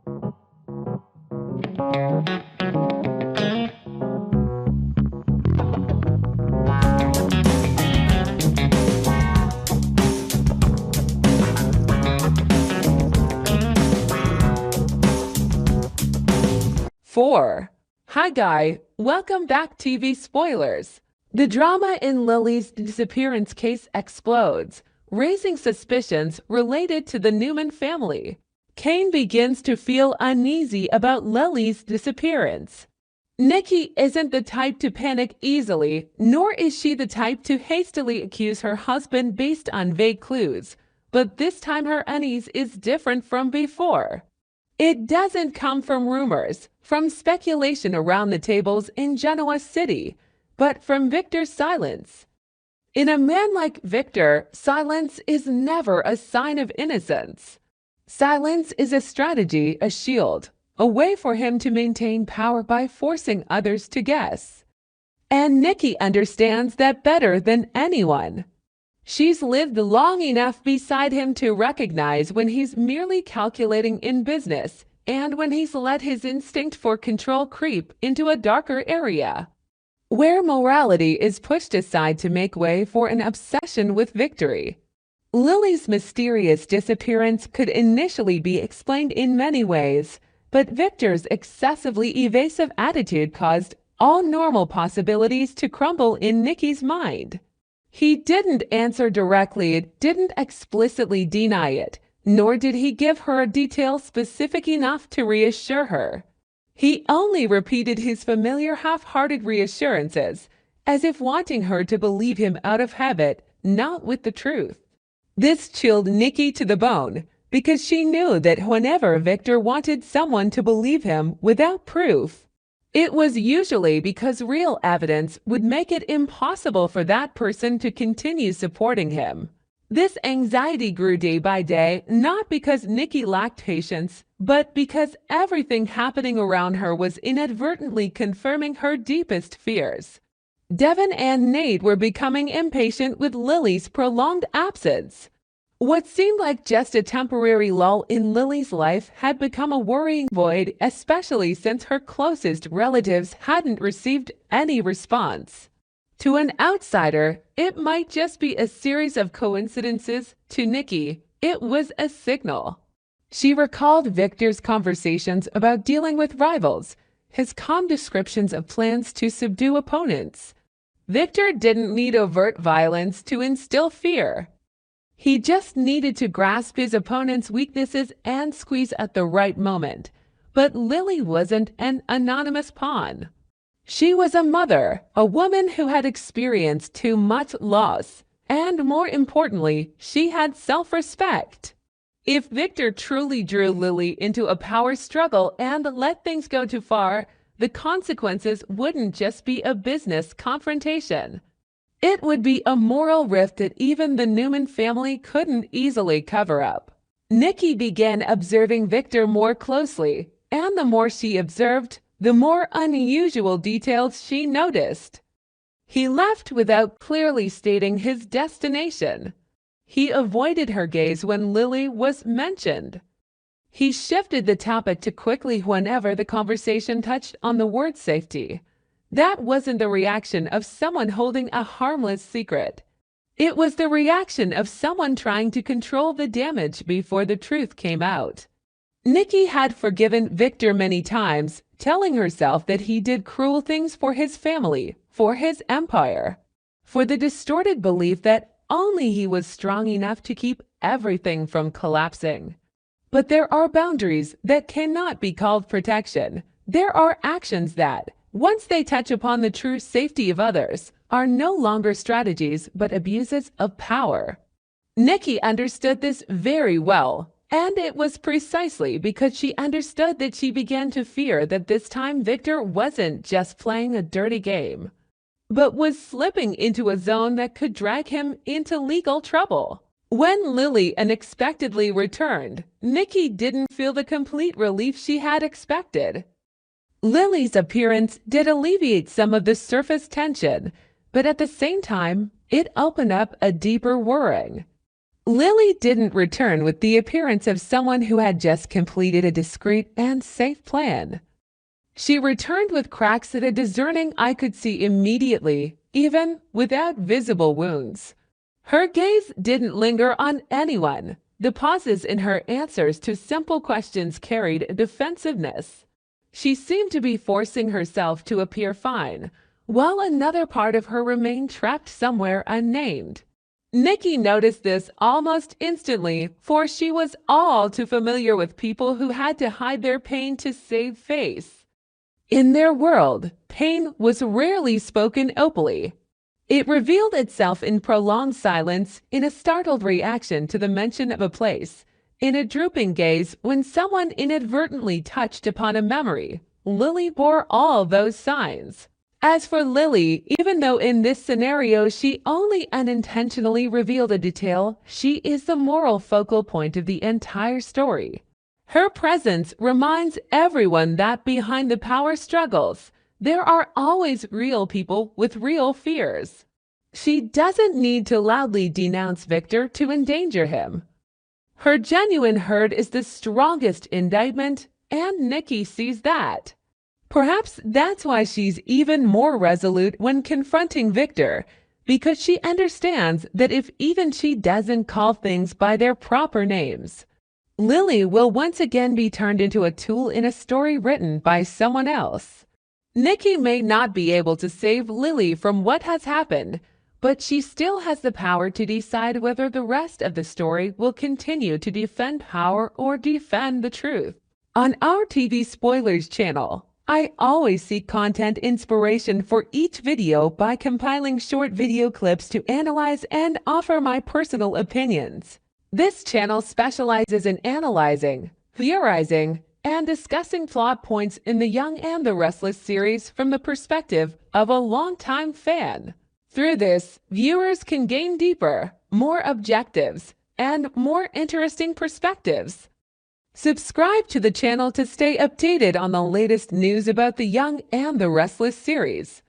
4. Hi Guy, welcome back TV spoilers. The drama in Lily's disappearance case explodes, raising suspicions related to the Newman family. Kane begins to feel uneasy about Lily's disappearance. Nikki isn't the type to panic easily, nor is she the type to hastily accuse her husband based on vague clues, but this time her unease is different from before. It doesn't come from rumors, from speculation around the tables in Genoa City, but from Victor's silence. In a man like Victor, silence is never a sign of innocence. Silence is a strategy, a shield, a way for him to maintain power by forcing others to guess. And Nikki understands that better than anyone. She's lived long enough beside him to recognize when he's merely calculating in business and when he's let his instinct for control creep into a darker area, where morality is pushed aside to make way for an obsession with victory. Lily's mysterious disappearance could initially be explained in many ways, but Victor's excessively evasive attitude caused all normal possibilities to crumble in Nikki's mind. He didn't answer directly, didn't explicitly deny it, nor did he give her a detail specific enough to reassure her. He only repeated his familiar half-hearted reassurances, as if wanting her to believe him out of habit, not with the truth. This chilled Nikki to the bone, because she knew that whenever Victor wanted someone to believe him without proof, it was usually because real evidence would make it impossible for that person to continue supporting him. This anxiety grew day by day, not because Nikki lacked patience, but because everything happening around her was inadvertently confirming her deepest fears. Devon and Nate were becoming impatient with Lily's prolonged absence. What seemed like just a temporary lull in Lily's life had become a worrying void, especially since her closest relatives hadn't received any response. To an outsider, it might just be a series of coincidences. To Nikki, it was a signal. She recalled Victor's conversations about dealing with rivals, his calm descriptions of plans to subdue opponents. Victor didn't need overt violence to instill fear. He just needed to grasp his opponent's weaknesses and squeeze at the right moment. But Lily wasn't an anonymous pawn. She was a mother, a woman who had experienced too much loss, and more importantly, she had self-respect. If Victor truly drew Lily into a power struggle and let things go too far, the consequences wouldn't just be a business confrontation. It would be a moral rift that even the Newman family couldn't easily cover up. Nikki began observing Victor more closely, and the more she observed, the more unusual details she noticed. He left without clearly stating his destination. He avoided her gaze when Lily was mentioned. He shifted the topic too quickly whenever the conversation touched on the word safety. That wasn't the reaction of someone holding a harmless secret. It was the reaction of someone trying to control the damage before the truth came out. Nikki had forgiven Victor many times, telling herself that he did cruel things for his family, for his empire, for the distorted belief that only he was strong enough to keep everything from collapsing. But there are boundaries that cannot be called protection. There are actions that, once they touch upon the true safety of others, are no longer strategies but abuses of power. Nikki understood this very well, and it was precisely because she understood that she began to fear that this time Victor wasn't just playing a dirty game, but was slipping into a zone that could drag him into legal trouble. When Lily unexpectedly returned, Nikki didn't feel the complete relief she had expected. Lily's appearance did alleviate some of the surface tension, but at the same time, it opened up a deeper worrying. Lily didn't return with the appearance of someone who had just completed a discreet and safe plan. She returned with cracks that a discerning eye could see immediately, even without visible wounds. Her gaze didn't linger on anyone. The pauses in her answers to simple questions carried defensiveness. She seemed to be forcing herself to appear fine, while another part of her remained trapped somewhere unnamed. Nikki noticed this almost instantly, for she was all too familiar with people who had to hide their pain to save face. In their world, pain was rarely spoken openly. It revealed itself in prolonged silence, in a startled reaction to the mention of a place, in a drooping gaze when someone inadvertently touched upon a memory. Lily bore all those signs. As for Lily, even though in this scenario she only unintentionally revealed a detail, she is the moral focal point of the entire story. Her presence reminds everyone that behind the power struggles, there are always real people with real fears. She doesn't need to loudly denounce Victor to endanger him. Her genuine hurt is the strongest indictment, and Nikki sees that. Perhaps that's why she's even more resolute when confronting Victor, because she understands that if even she doesn't call things by their proper names, Lily will once again be turned into a tool in a story written by someone else. Nikki may not be able to save Lily from what has happened, but she still has the power to decide whether the rest of the story will continue to defend power or defend the truth. On our TV Spoilers channel, I always seek content inspiration for each video by compiling short video clips to analyze and offer my personal opinions. This channel specializes in analyzing, theorizing, and discussing plot points in the Young and the Restless series from the perspective of a longtime fan. Through this, viewers can gain deeper, more objectives, and more interesting perspectives. Subscribe to the channel to stay updated on the latest news about the Young and the Restless series.